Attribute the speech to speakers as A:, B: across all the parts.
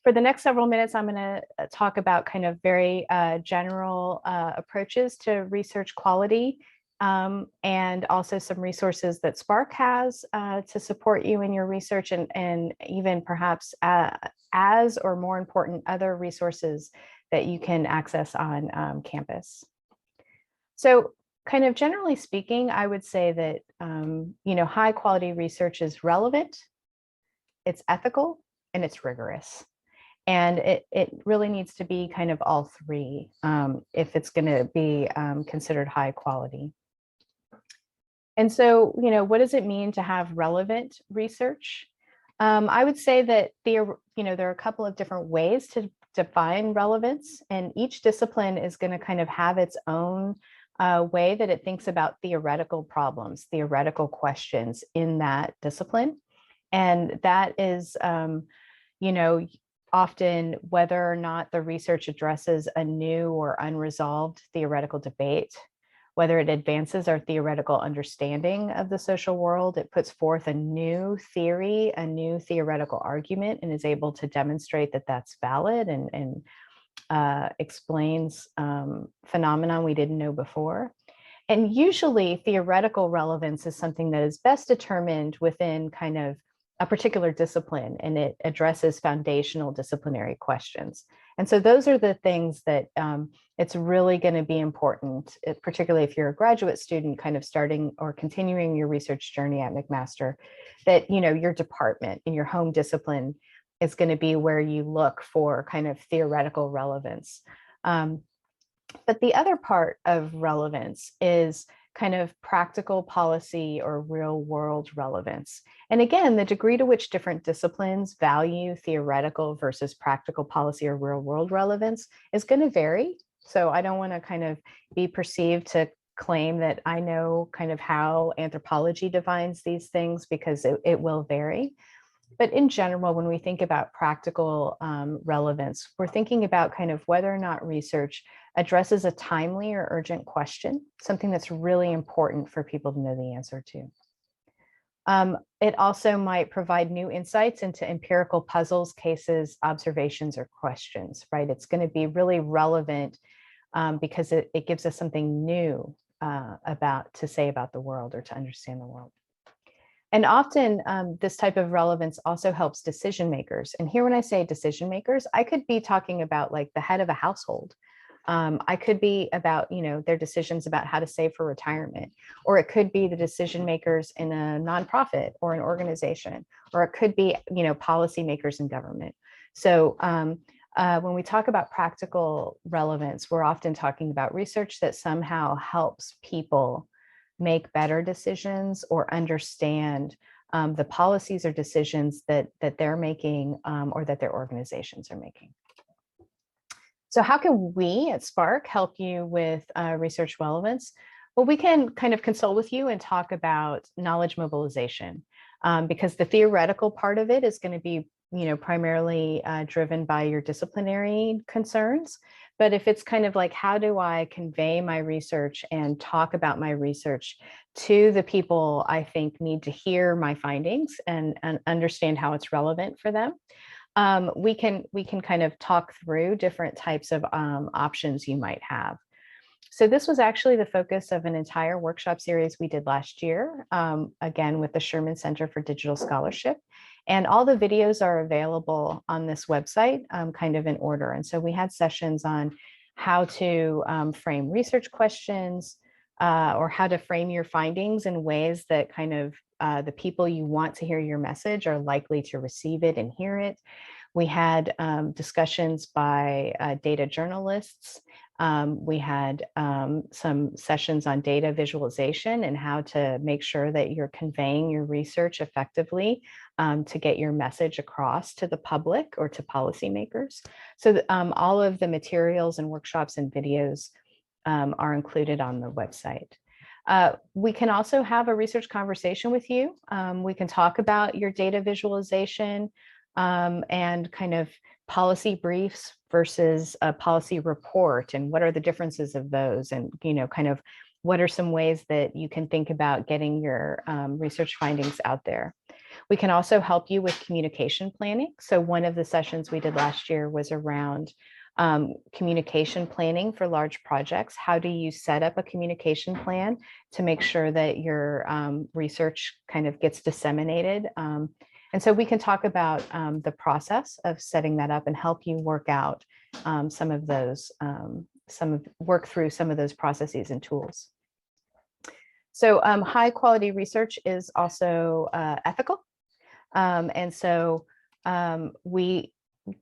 A: For the next several minutes, I'm going to talk about kind of very general approaches to research quality, and also some resources that Spark has to support you in your research, and even perhaps as or more important, other resources that you can access on campus. So kind of generally speaking, I would say that high quality research is relevant, it's ethical, and it's rigorous. And it really needs to be kind of all three if it's going to be considered high quality. And so, what does it mean to have relevant research? I would say that there are a couple of different ways to define relevance, and each discipline is going to kind of have its own way that it thinks about theoretical problems, theoretical questions in that discipline. And that is, often whether or not the research addresses a new or unresolved theoretical debate, whether it advances our theoretical understanding of the social world, it puts forth a new theory, a new theoretical argument, and is able to demonstrate that that's valid and explains phenomena we didn't know before. And usually theoretical relevance is something that is best determined within kind of a particular discipline, and it addresses foundational disciplinary questions. And so those are the things that it's really going to be important, particularly if you're a graduate student kind of starting or continuing your research journey at McMaster, that your department and your home discipline is going to be where you look for kind of theoretical relevance. But the other part of relevance is kind of practical policy or real world relevance. And again, the degree to which different disciplines value theoretical versus practical policy or real world relevance is going to vary. So I don't want to kind of be perceived to claim that I know kind of how anthropology defines these things, because it will vary. But in general, when we think about practical relevance, we're thinking about kind of whether or not research addresses a timely or urgent question, something that's really important for people to know the answer to. It also might provide new insights into empirical puzzles, cases, observations, or questions, right? It's going to be really relevant because it gives us something new to say about the world or to understand the world. And often this type of relevance also helps decision makers. And here when I say decision makers, I could be talking about like the head of a household. I could be about, their decisions about how to save for retirement, or it could be the decision makers in a nonprofit or an organization, or it could be, policymakers in government. So when we talk about practical relevance, we're often talking about research that somehow helps people make better decisions or understand the policies or decisions that they're making or that their organizations are making. So how can we at Spark help you with research relevance? Well, we can kind of consult with you and talk about knowledge mobilization, because the theoretical part of it is going to be primarily driven by your disciplinary concerns. But if it's kind of like, how do I convey my research and talk about my research to the people I think need to hear my findings and understand how it's relevant for them, we can kind of talk through different types of options you might have. So this was actually the focus of an entire workshop series we did last year, again, with the Sherman Center for Digital Scholarship. And all the videos are available on this website, kind of in order. And so we had sessions on how to frame research questions, or how to frame your findings in ways that kind of the people you want to hear your message are likely to receive it and hear it. We had discussions by data journalists. We had some sessions on data visualization and how to make sure that you're conveying your research effectively to get your message across to the public or to policymakers. So all of the materials and workshops and videos are included on the website. We can also have a research conversation with you. We can talk about your data visualization and kind of policy briefs versus a policy report, and what are the differences of those, and kind of what are some ways that you can think about getting your research findings out there. We can also help you with communication planning. So one of the sessions we did last year was around communication planning for large projects. How do you set up a communication plan to make sure that your research kind of gets disseminated? And so we can talk about the process of setting that up and help you work out some of those, work through some of those processes and tools. So high quality research is also ethical. And so we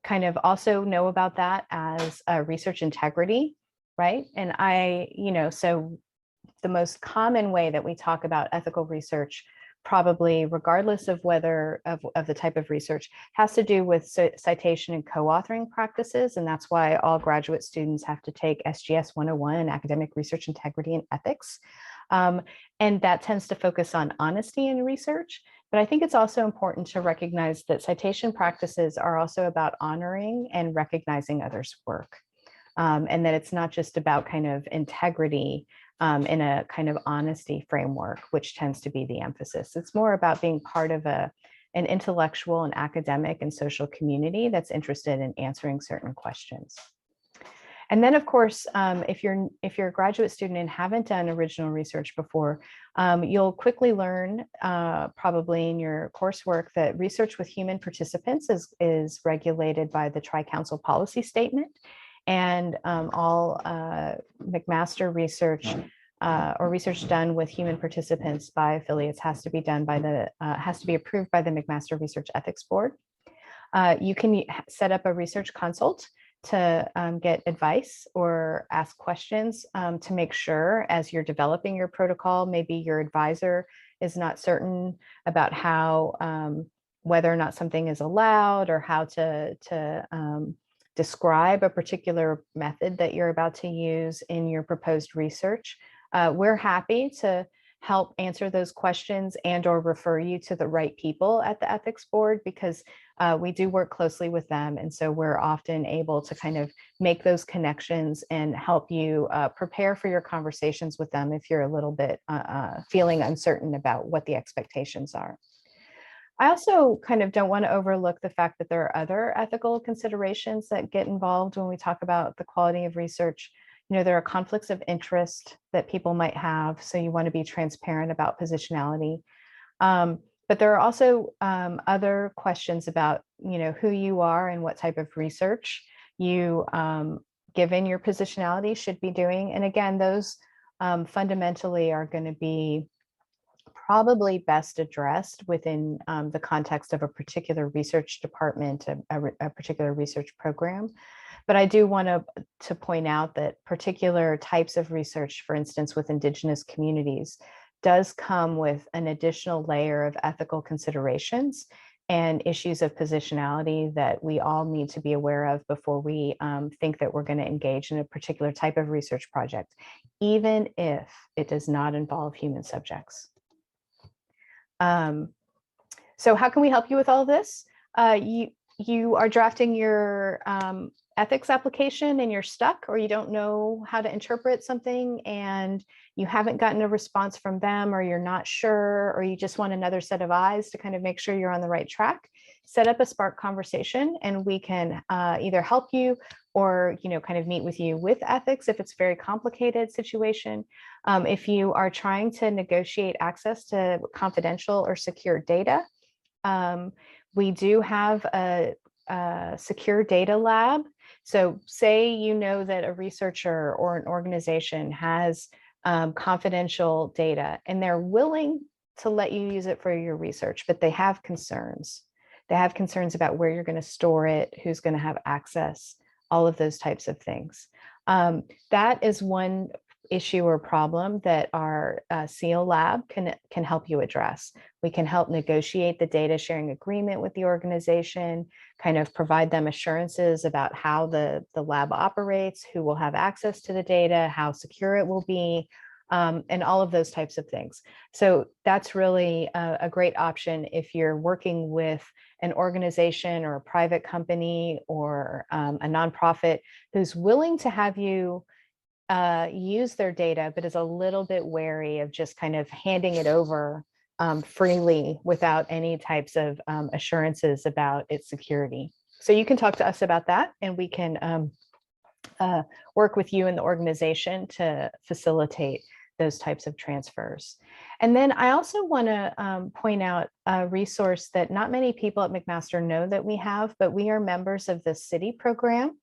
A: kind of also know about that as research integrity, right? And so the most common way that we talk about ethical research, probably regardless of whether of the type of research, has to do with citation and co-authoring practices. And that's why all graduate students have to take SGS 101, Academic Research Integrity and Ethics. And that tends to focus on honesty in research. But I think it's also important to recognize that citation practices are also about honoring and recognizing others' work. And that it's not just about kind of integrity in a kind of honesty framework, which tends to be the emphasis. It's more about being part of an intellectual and academic and social community that's interested in answering certain questions. And then, of course, if you're a graduate student and haven't done original research before, you'll quickly learn, probably in your coursework, that research with human participants is regulated by the Tri-Council Policy Statement, and all McMaster research or research done with human participants by affiliates has to be done by has to be approved by the McMaster Research Ethics Board. You can set up a research consult to get advice or ask questions to make sure, as you're developing your protocol, maybe your advisor is not certain about how, whether or not something is allowed, or how to describe a particular method that you're about to use in your proposed research. We're happy to help answer those questions and or refer you to the right people at the ethics board, because we do work closely with them. And so we're often able to kind of make those connections and help you prepare for your conversations with them if you're a little bit feeling uncertain about what the expectations are. I also kind of don't want to overlook the fact that there are other ethical considerations that get involved when we talk about the quality of research. You know, there are conflicts of interest that people might have, so you want to be transparent about positionality. But there are also other questions about, you know, who you are and what type of research you, given your positionality, should be doing. And again, those fundamentally are going to be probably best addressed within the context of a particular research department, a particular research program. But I do want to point out that particular types of research, for instance, with Indigenous communities, does come with an additional layer of ethical considerations and issues of positionality that we all need to be aware of before we think that we're going to engage in a particular type of research project, even if it does not involve human subjects. So how can we help you with all of this? You are drafting your ethics application and you're stuck, or you don't know how to interpret something and you haven't gotten a response from them, or you're not sure, or you just want another set of eyes to kind of make sure you're on the right track. Set up a Spark conversation and we can either help you or, you know, kind of meet with you with ethics if it's a very complicated situation. If you are trying to negotiate access to confidential or secure data, we do have a secure data lab. So say you know that a researcher or an organization has confidential data and they're willing to let you use it for your research, but they have concerns. They have concerns about where you're going to store it, who's going to have access, all of those types of things. That is one issue or problem that our SEAL lab can help you address. We can help negotiate the data sharing agreement with the organization, kind of provide them assurances about how the lab operates, who will have access to the data, how secure it will be, and all of those types of things. So that's really a great option if you're working with an organization or a private company or a nonprofit who's willing to have you use their data, but is a little bit wary of just kind of handing it over freely without any types of assurances about its security. So you can talk to us about that, and we can work with you and the organization to facilitate those types of transfers. And then I also want to point out a resource that not many people at McMaster know that we have, but we are members of the CITY program.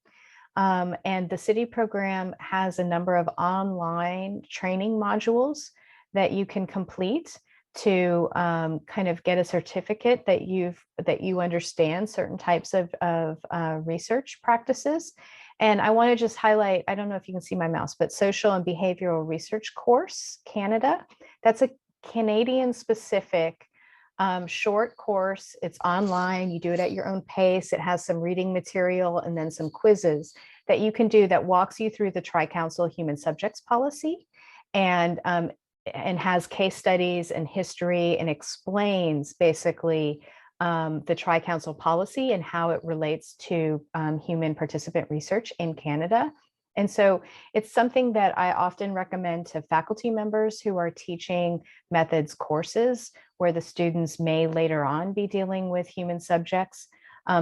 A: And the CITY program has a number of online training modules that you can complete to kind of get a certificate that you understand certain types of research practices. And I want to just highlight, I don't know if you can see my mouse, but Social and Behavioral Research Course Canada. That's a Canadian specific short course. It's online. You do it at your own pace. It has some reading material and then some quizzes that you can do that walks you through the Tri-Council Human Subjects Policy, and has case studies and history, and explains basically the Tri-Council policy and how it relates to human participant research in Canada. And so it's something that I often recommend to faculty members who are teaching methods courses where the students may later on be dealing with human subjects,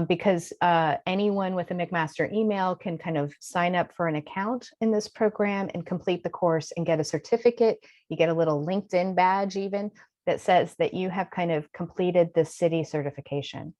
A: because anyone with a McMaster email can kind of sign up for an account in this program and complete the course and get a certificate. You get a little LinkedIn badge even that says that you have kind of completed the CITY certification.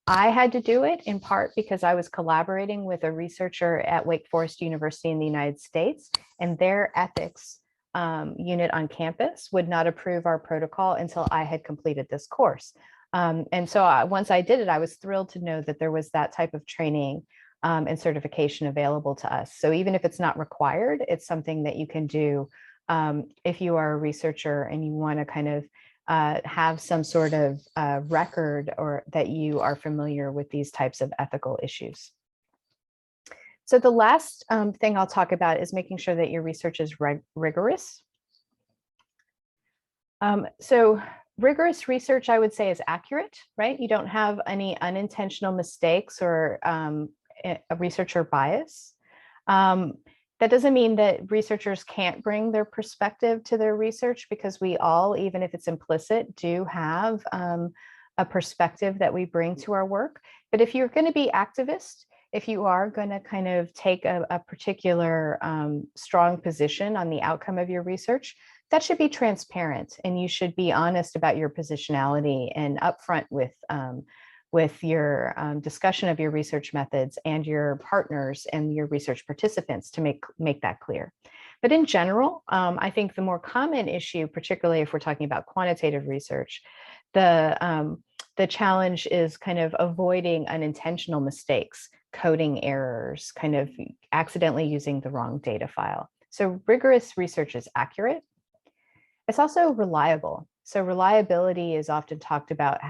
A: I had to do it in part because I was collaborating with a researcher at Wake Forest University in the United States, and their ethics unit on campus would not approve our protocol until I had completed this course. And so once I did it, I was thrilled to know that there was that type of training and certification available to us. So even if it's not required, it's something that you can do if you are a researcher and you want to kind of have some sort of record, or that you are familiar with these types of ethical issues. So the last thing I'll talk about is making sure that your research is rigorous. So rigorous research, I would say, is accurate, right? You don't have any unintentional mistakes or a researcher bias. That doesn't mean that researchers can't bring their perspective to their research, because we all, even if it's implicit, do have a perspective that we bring to our work. But if you're going to be activist, if you are going to kind of take a particular strong position on the outcome of your research, that should be transparent, and you should be honest about your positionality and upfront with your discussion of your research methods and your partners and your research participants to make that clear. But in general, I think the more common issue, particularly if we're talking about quantitative research, the challenge is kind of avoiding unintentional mistakes, coding errors, kind of accidentally using the wrong data file. So rigorous research is accurate. It's also reliable. So reliability is often talked about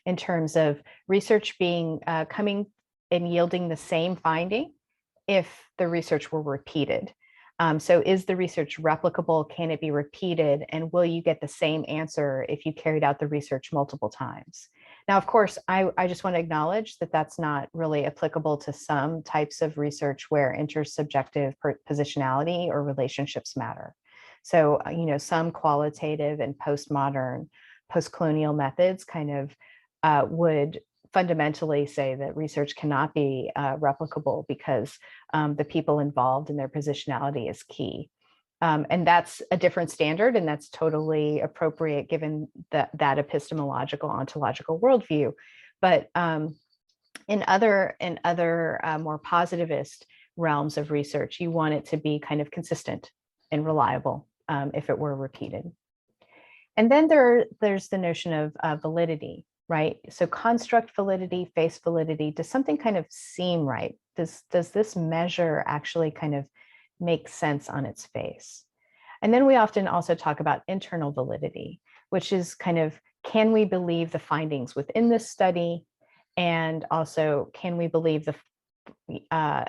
A: in terms of research being coming and yielding the same finding if the research were repeated. So is the research replicable? Can it be repeated? And will you get the same answer if you carried out the research multiple times? Now, of course, I just want to acknowledge that that's not really applicable to some types of research where intersubjective positionality or relationships matter. So, you know, some qualitative and postmodern, post-colonial methods kind of would fundamentally say that research cannot be replicable because the people involved in their positionality is key. And that's a different standard, and that's totally appropriate given that epistemological ontological worldview. But in other more positivist realms of research, you want it to be kind of consistent and reliable if it were repeated. And then there's the notion of validity, right? So construct validity, face validity. Does something kind of seem right? Does this measure actually kind of make sense on its face? And then we often also talk about internal validity, which is kind of, can we believe the findings within this study? And also, can we believe the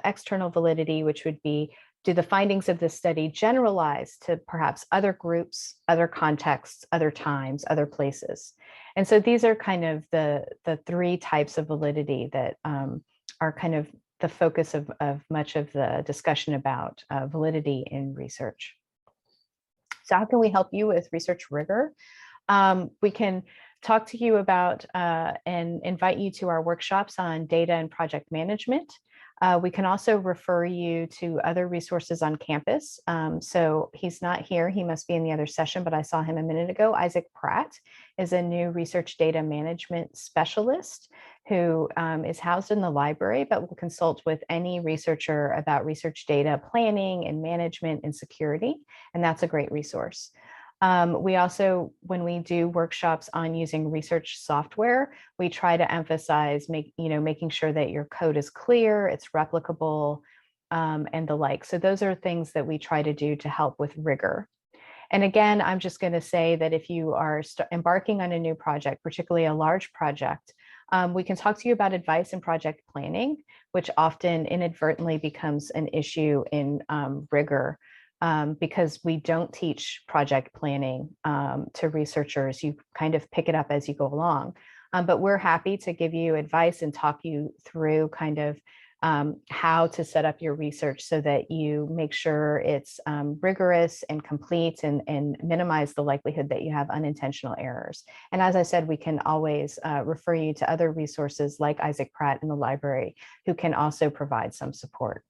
A: external validity, which would be, do the findings of this study generalize to perhaps other groups, other contexts, other times, other places? And so these are kind of the three types of validity that are kind of the focus of much of the discussion about validity in research. So how can we help you with research rigor? We can talk to you about and invite you to our workshops on data and project management. We can also refer you to other resources on campus. So he's not here, he must be in the other session, but I saw him a minute ago. Isaac Pratt is a new research data management specialist who is housed in the library, but will consult with any researcher about research data planning and management and security. And that's a great resource. We also, when we do workshops on using research software, we try to emphasize making sure that your code is clear, it's replicable, and the like. So those are things that we try to do to help with rigor. And again, I'm just going to say that if you are embarking on a new project, particularly a large project, we can talk to you about advice and project planning, which often inadvertently becomes an issue in rigor. Because we don't teach project planning to researchers. You kind of pick it up as you go along. But we're happy to give you advice and talk you through kind of how to set up your research so that you make sure it's rigorous and complete and minimize the likelihood that you have unintentional errors. And as I said, we can always refer you to other resources like Isaac Pratt in the library, who can also provide some support.